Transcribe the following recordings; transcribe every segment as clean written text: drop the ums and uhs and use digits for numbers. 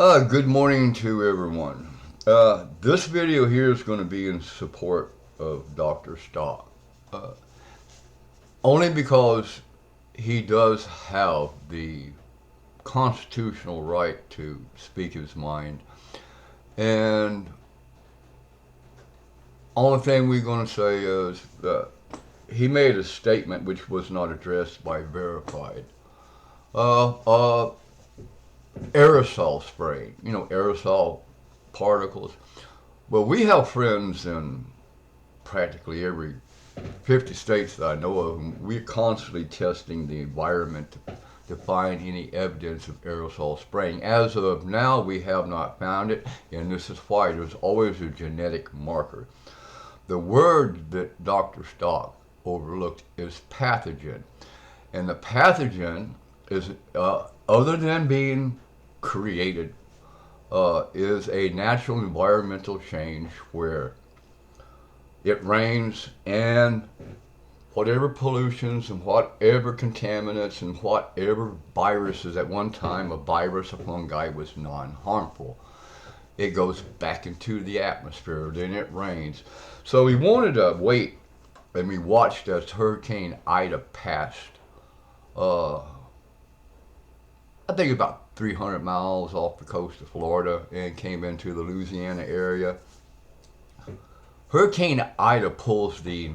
Good morning to everyone. This video here is going to be in support of Dr. Stock. Uh, Only because he does have the constitutional right to speak his mind. And only thing we're going to say is that he made a statement which was not addressed by verified. Uh, uh, Aerosol spraying, aerosol particles. Well, we have friends in practically every 50 states that I know of, and we're constantly testing the environment to find any evidence of aerosol spraying. As of now, we have not found it, and this is why there's always a genetic marker. The word that Dr. Stock overlooked is pathogen, and the pathogen is, other than being created, is a natural environmental change where it rains and whatever pollutions and whatever contaminants and whatever viruses, at one time a virus, a fungi, was non-harmful. It goes back into the atmosphere, then it rains. So we wanted to wait, and we watched as Hurricane Ida passed. I think about 300 miles off the coast of Florida and came into the Louisiana area. Hurricane Ida pulls the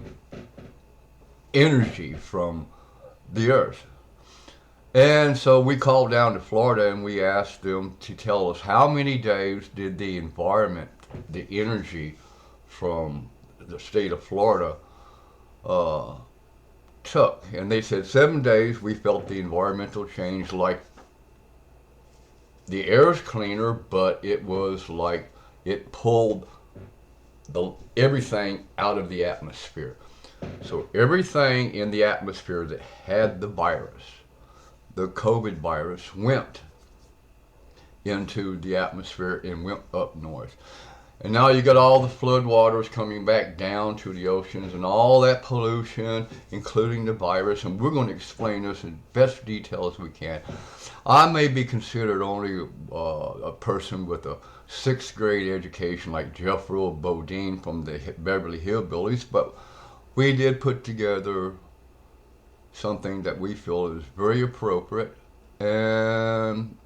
energy from the earth. And so we called down to Florida and we asked them to tell us how many days did the environment, the energy from the state of Florida took. And they said 7 days we felt the environmental change, like the air is cleaner, but it was like it pulled everything out of the atmosphere. So everything in the atmosphere that had the virus, the COVID virus, went into the atmosphere and went up north. And now you got all the flood waters coming back down to the oceans and all that pollution, including the virus. And we're going to explain this in best detail as we can. I may be considered only a person with a 6th grade education like Jeffrey Bodine from the Beverly Hillbillies, but we did put together something that we feel is very appropriate, and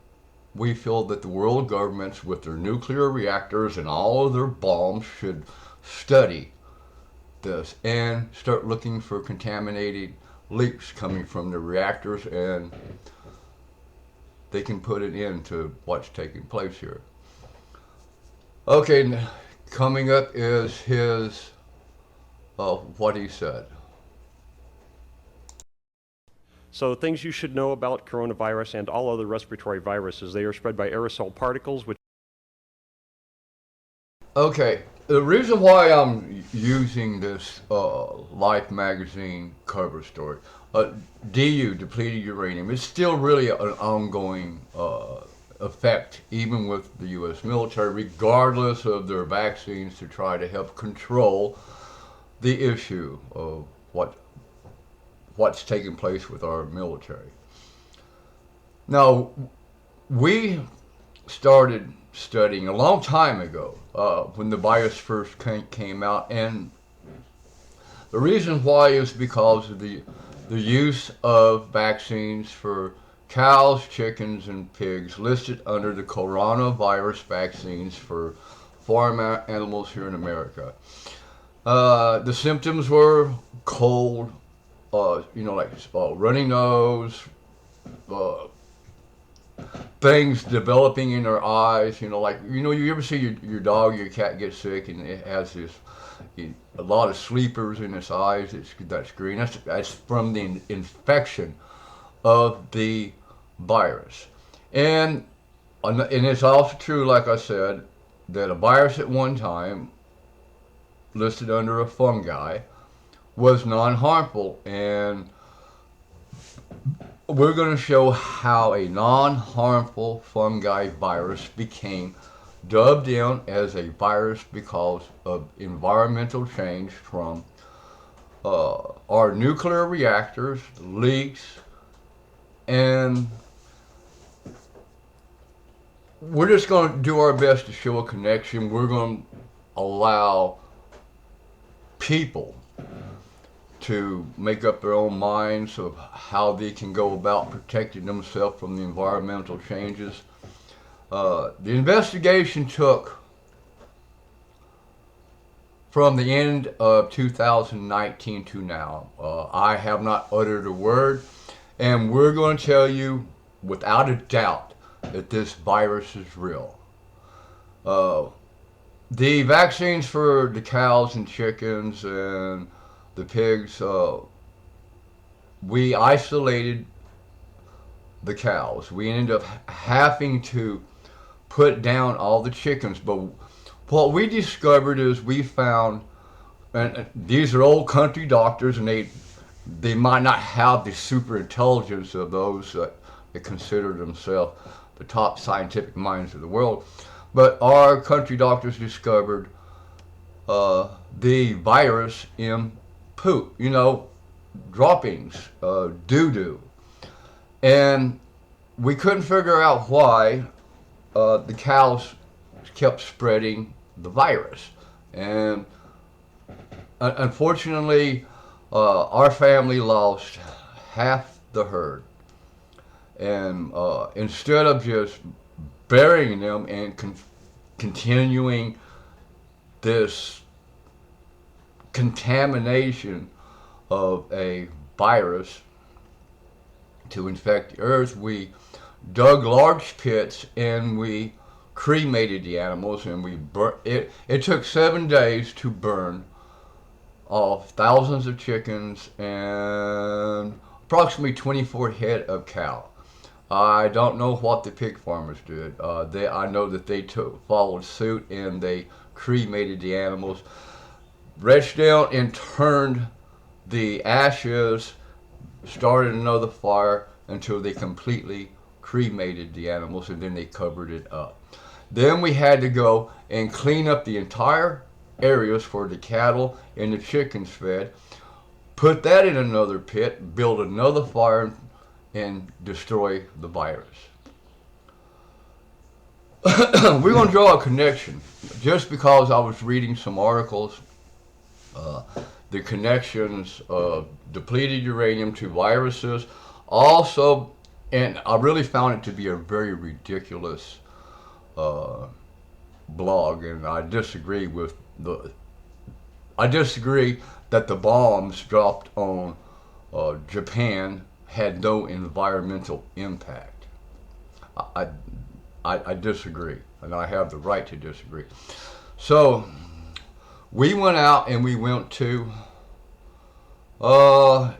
we feel that the world governments with their nuclear reactors and all of their bombs should study this and start looking for contaminated leaks coming from the reactors, and they can put it into what's taking place here. Okay, coming up is his, what he said. So things you should know about coronavirus and all other respiratory viruses: they are spread by aerosol particles, which... Okay, the reason why I'm using this Life magazine cover story, DU, depleted uranium, is still really an ongoing effect, even with the U.S. military, regardless of their vaccines, to try to help control the issue of what's taking place with our military. Now, we started studying a long time ago when the virus first came out, and the reason why is because of the use of vaccines for cows, chickens, and pigs listed under the coronavirus vaccines for farm animals here in America. The symptoms were cold, like runny nose, things developing in their eyes, you ever see your dog, your cat get sick and it has this, a lot of sleepers in its eyes, that's green. That's from the infection of the virus. And it's also true, like I said, that a virus at one time listed under a fungi was non-harmful, and we're going to show how a non-harmful fungi virus became dubbed in as a virus because of environmental change from our nuclear reactors, leaks, and we're just going to do our best to show a connection. We're going to allow people to make up their own minds of how they can go about protecting themselves from the environmental changes. The investigation took from the end of 2019 to now. I have not uttered a word, and we're going to tell you without a doubt that this virus is real. The vaccines for the cows and chickens and the pigs, we isolated the cows. We ended up having to put down all the chickens, but what we discovered is we found, and these are old country doctors, and they might not have the super intelligence of those that consider themselves the top scientific minds of the world, but our country doctors discovered the virus in poop, droppings, doo-doo. And we couldn't figure out why the cows kept spreading the virus. And unfortunately, our family lost half the herd. And instead of just burying them and continuing this contamination of a virus to infect the earth, we dug large pits and we cremated the animals, and we it took 7 days to burn off thousands of chickens and approximately 24 head of cow. I don't know what the pig farmers did. I know that they followed suit and they cremated the animals, wretched down and turned the ashes, started another fire until they completely cremated the animals, and then they covered it up. Then we had to go and clean up the entire areas for the cattle and the chickens fed, put that in another pit, build another fire, and destroy the virus. We're going to draw a connection. Just because I was reading some articles, the connections of depleted uranium to viruses, also, and I really found it to be a very ridiculous blog, and I disagree that the bombs dropped on Japan had no environmental impact. I disagree, and I have the right to disagree. So we went out and we went to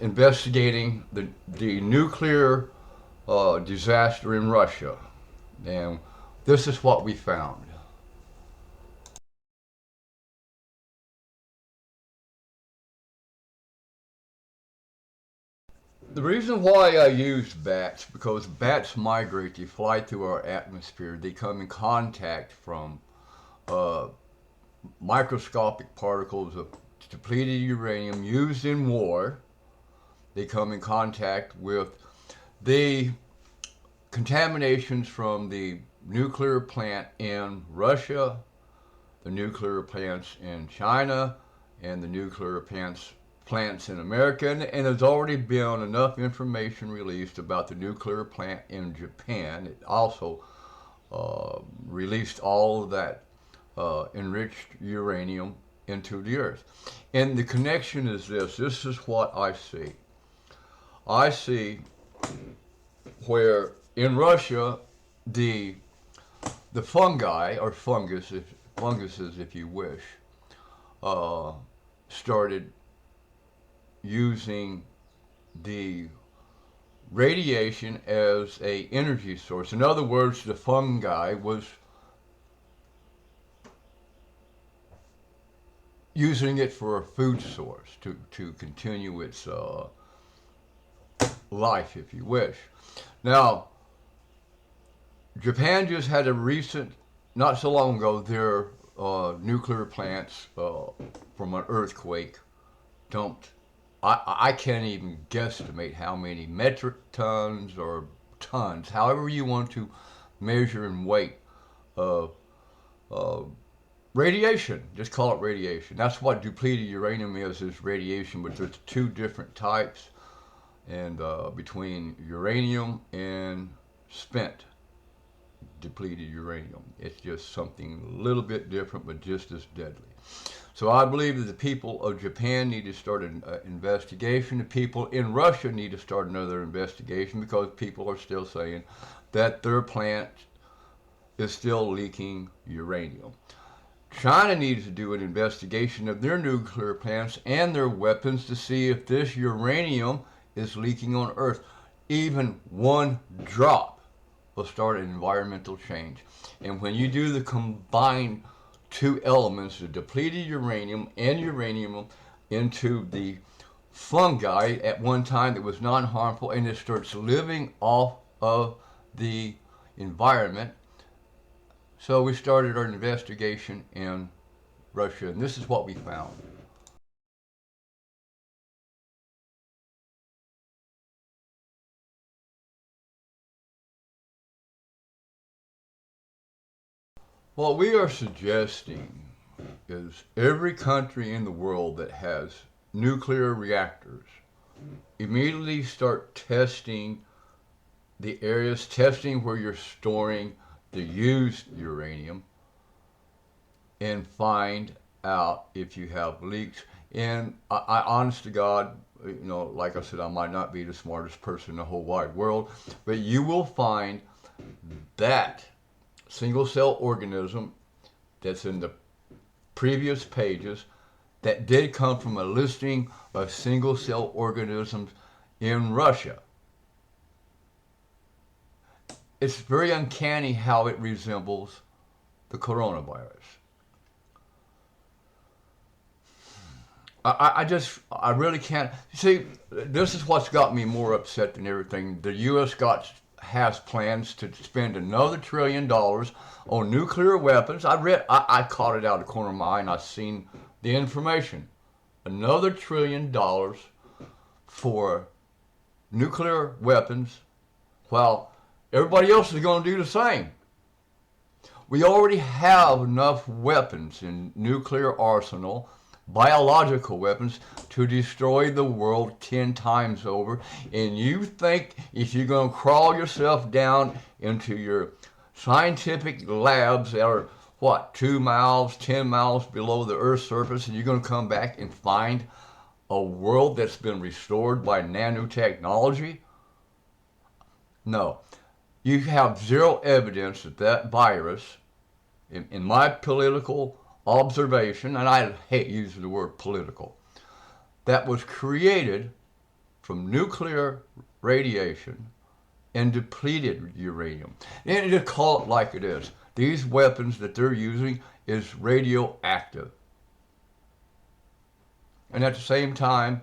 investigating the nuclear disaster in Russia, and this is what we found. The reason why I used bats, because bats migrate, they fly through our atmosphere, they come in contact from microscopic particles of depleted uranium used in war. They come in contact with the contaminations from the nuclear plant in Russia, the nuclear plants in China, and the nuclear plants in America, and there's already been enough information released about the nuclear plant in Japan. It also released all of that enriched uranium into the earth. And the connection is this is what I see. I see where in Russia the fungi, or funguses if you wish, started using the radiation as a energy source. In other words, the fungi was using it for a food source to continue its life, if you wish. Now, Japan just had a recent, not so long ago, their nuclear plants from an earthquake dumped. I can't even guesstimate how many metric tons or tons, however you want to measure and weight of radiation. Just call it radiation. That's what depleted uranium is radiation, but there's two different types, and between uranium and spent depleted uranium. It's just something a little bit different, but just as deadly. So I believe that the people of Japan need to start an investigation. The people in Russia need to start another investigation, because people are still saying that their plant is still leaking uranium. China needs to do an investigation of their nuclear plants and their weapons to see if this uranium is leaking on Earth. Even one drop will start an environmental change. And when you do the combined two elements, the depleted uranium and uranium, into the fungi at one time that was non-harmful, and it starts living off of the environment. So we started our investigation in Russia, and this is what we found. What we are suggesting is every country in the world that has nuclear reactors immediately start testing the areas, testing where you're storing the used uranium, and find out if you have leaks. And I honest to God, like I said, I might not be the smartest person in the whole wide world, but you will find that single cell organism that's in the previous pages that did come from a listing of single cell organisms in Russia. It's very uncanny how it resembles the coronavirus. I really can't. See, this is what's got me more upset than everything. The U.S. has plans to spend another $1 trillion on nuclear weapons. I caught it out of the corner of my eye, and I've seen the information. Another $1 trillion for nuclear weapons, while everybody else is going to do the same. We already have enough weapons in nuclear arsenal, biological weapons, to destroy the world 10 times over. And you think if you're going to crawl yourself down into your scientific labs that are, 2 miles, 10 miles below the Earth's surface, and you're going to come back and find a world that's been restored by nanotechnology? No. You have zero evidence that that virus, in my political observation, and I hate using the word political, that was created from nuclear radiation and depleted uranium. And just call it like it is. These weapons that they're using is radioactive. And at the same time,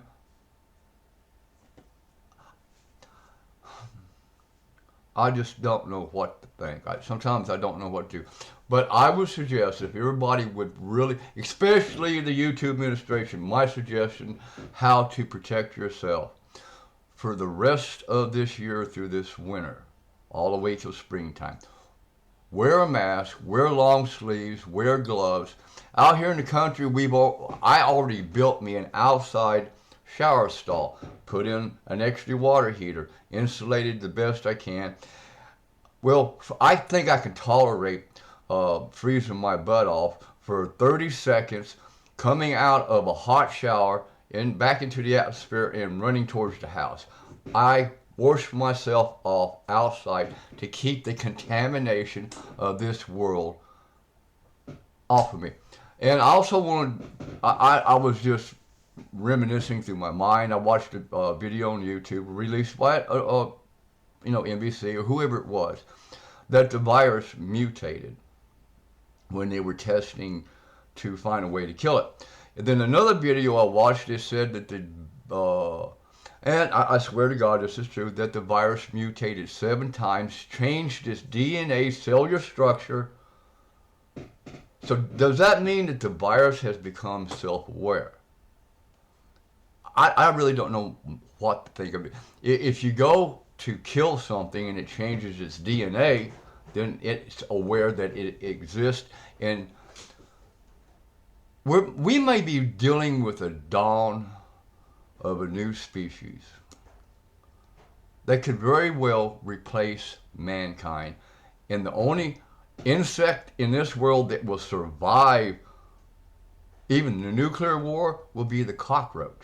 I just don't know what to think. Sometimes I don't know what to do. But I would suggest if everybody would really, especially the YouTube administration, my suggestion, how to protect yourself for the rest of this year through this winter, all the way till springtime. Wear a mask, wear long sleeves, wear gloves. Out here in the country, I already built me an outside shower stall, put in an extra water heater, insulated the best I can. Well, I think I can tolerate freezing my butt off for 30 seconds, coming out of a hot shower and back into the atmosphere and running towards the house. I wash myself off outside to keep the contamination of this world off of me. And I also I was just reminiscing through my mind. I watched a video on YouTube released by NBC or whoever it was, that the virus mutated when they were testing to find a way to kill it. And then another video I watched, it said that and I swear to God this is true, that the virus mutated 7 times, changed its DNA cellular structure. So does that mean that the virus has become self-aware? I really don't know what to think of it. If you go to kill something and it changes its DNA, then it's aware that it exists, and we may be dealing with a dawn of a new species that could very well replace mankind. And the only insect in this world that will survive even the nuclear war will be the cockroach.